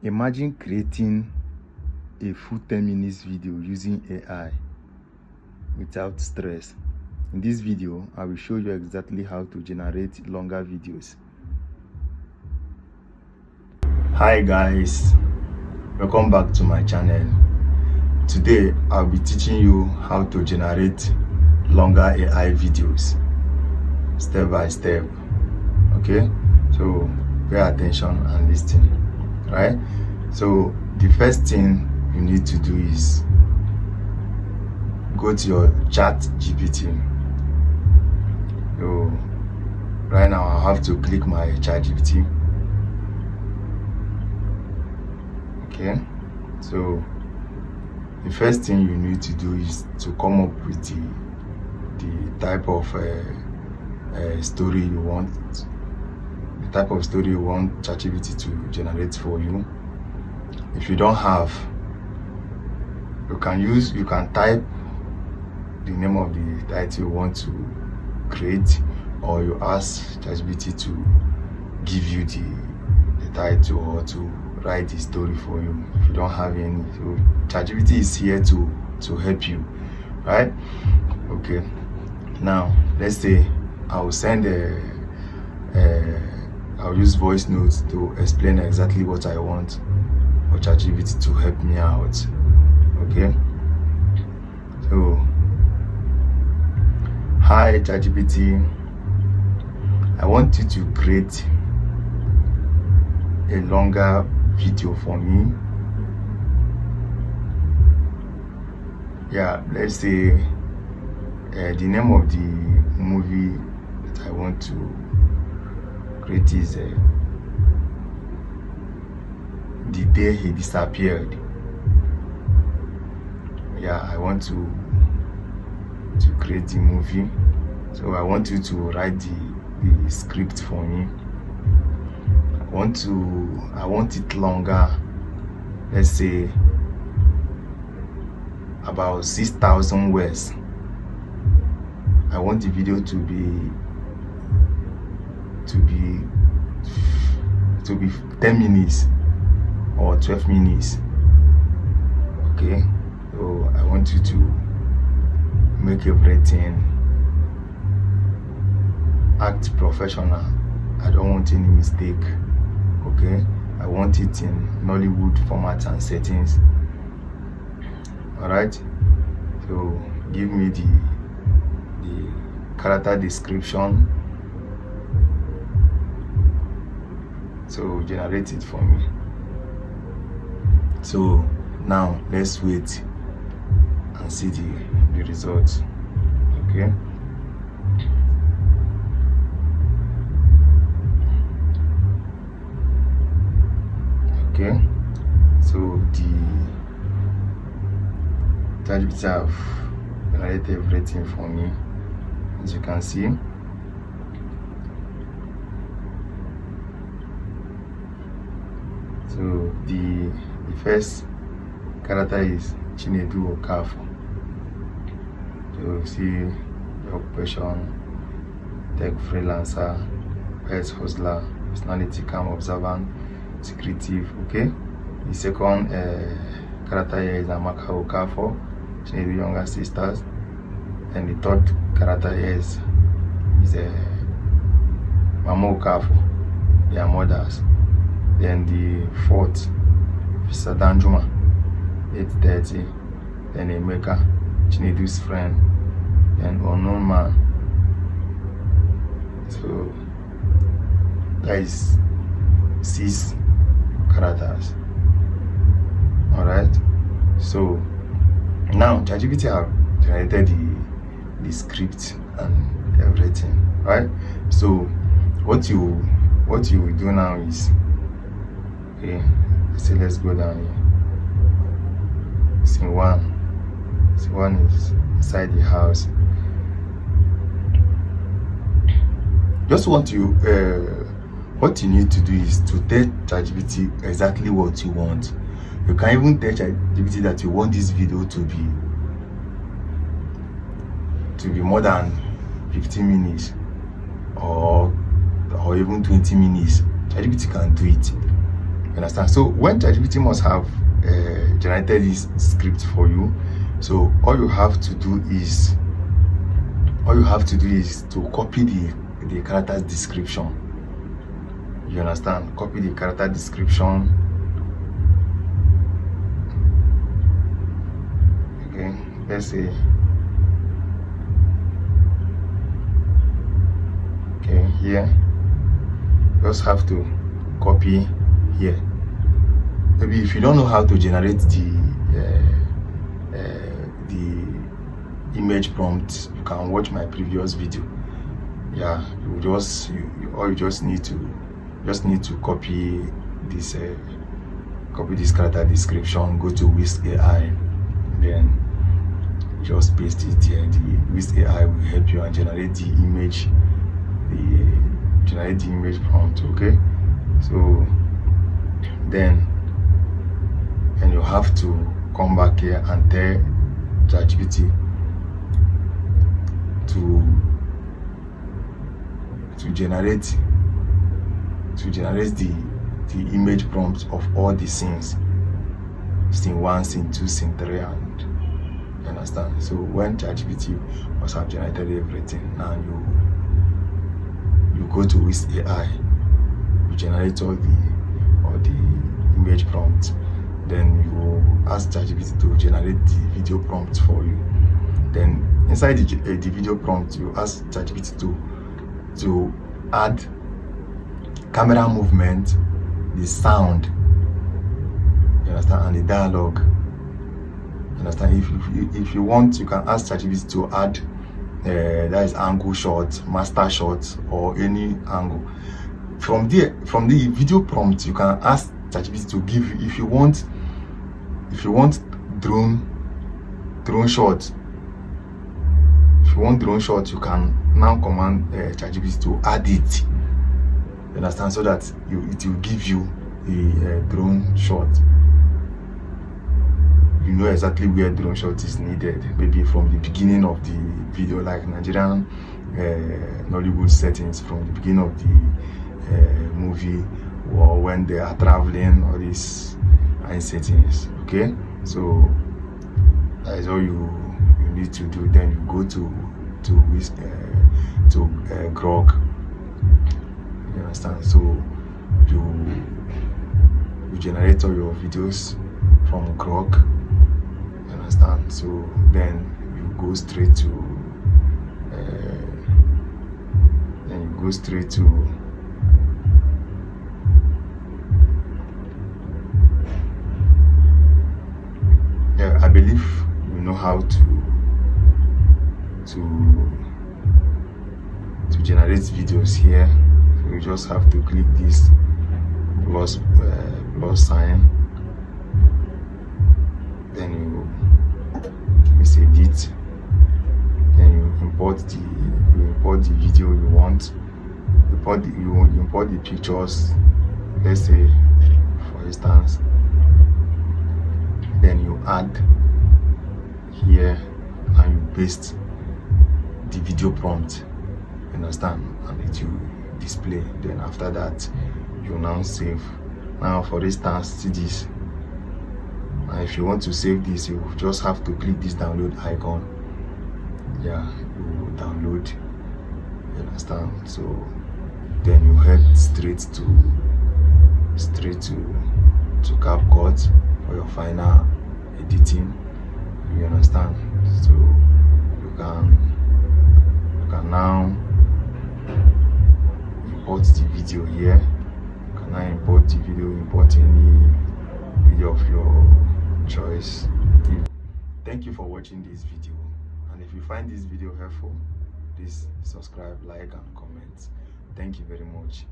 Imagine creating a full 10 minutes video using AI without stress. In this video, I will show you exactly how to generate longer videos. Hi guys, welcome back to my channel. Today, I'll be teaching you how to generate longer AI videos step by step. Okay, so pay attention and listen. Right, so the first thing you need to do is go to your ChatGPT. So right now I have to click my ChatGPT. Okay, so the first thing you need to do is to come up with the type of story you want. The type of story you want ChatGPT to generate for you. If you don't have, you can type the name of the title you want to create, or you ask ChatGPT to give you the title or to write the story for you. If you don't have any, so ChatGPT is here to help you, right? Okay, now let's say I'll send I'll use voice notes to explain exactly what I want for ChatGPT to help me out. Okay, so hi ChatGPT, I want you to create a longer video for me. Yeah, let's say the name of the movie that I want to create is The Day He Disappeared. Yeah, I want to create the movie, so I want you to write the script for me. I want it longer, let's say about 6,000 words. I want the video to be 10 minutes or 12 minutes. Okay, so I want you to make everything act professional. I don't want any mistake. Okay, I want it in Nollywood format and settings. All right, so give me the character description. So generate it for me. So now let's wait and see the results. Okay, okay, so the ChatGPT have generated everything for me, as you can see. So the first character is Chinedu Okafor. So you see the occupation, tech freelancer, pest hustler, personality, calm, observant, secretive. Okay, the second character here is Amaka Okafor, Chinedu younger sisters. And the third character here is Mama Okafor, their mothers. Then the fourth, Mr. Danjuma, 8:30. Then Emeka, Chinedu's friend. Then unknown man. So that is 6 characters. Alright, so now ChatGPT have generated the script and everything, right? So what you will do now is, okay, so let's go down here. Scene one is inside the house. Just what you need to do is to tell ChatGPT exactly what you want. You can even tell ChatGPT that you want this video to be more than 15 minutes or even 20 minutes. ChatGPT can do it. You understand? So when ChatGPT must have generated this script for you, so all you have to do is to copy the character description. You understand? Copy the character description. Okay, let's say, okay, here just have to copy here. Maybe if you don't know how to generate the image prompt, you can watch my previous video. Yeah, all you just need to copy this character description, go to Whisk AI, then just paste it here. The Whisk AI will help you and generate the image prompt. Okay, so then you have to come back here and tell ChatGPT to generate the image prompts of all the scenes, scene 1, scene 2, scene 3, and you understand. So when ChatGPT must have generated everything, now you go to Whisk AI, you generate all the image prompts, then you ask ChatGPT to generate the video prompt for you. Then inside the video prompt, you ask ChatGPT to add camera movement, the sound, you understand, and the dialogue. You understand? If you want, you can ask ChatGPT to add that is angle shot, master shot, or any angle. From the video prompt, you can ask ChatGPT to give you, if you want drone shot. If you want drone shot, you can now command ChatGPT to add it. You understand? So that it will give you a drone shot. You know exactly where drone shot is needed. Maybe from the beginning of the video, like Nigerian Nollywood settings, from the beginning of the movie, or when they are traveling, or these settings. Okay, so that is all you need to do. Then you go to Grok. You understand? So you generate all your videos from Grok. You understand? So then you go straight to yeah, I believe you know how to generate videos here. So you just have to click this plus sign, then you edit, then you import the video you want. You import the pictures, let's say, for instance, then you add here and you paste the video prompt. You understand? And it will display. Then after that, you now save. Now for instance, see this. And if you want to save this, you just have to click this download icon. Yeah, you download. You understand? So then you head straight to CapCut for your final editing. You understand? So you can now import the video here. You can now import the video, import any video of your choice. Thank you for watching this video, and if you find this video helpful, please subscribe, like, and comment. Thank you very much.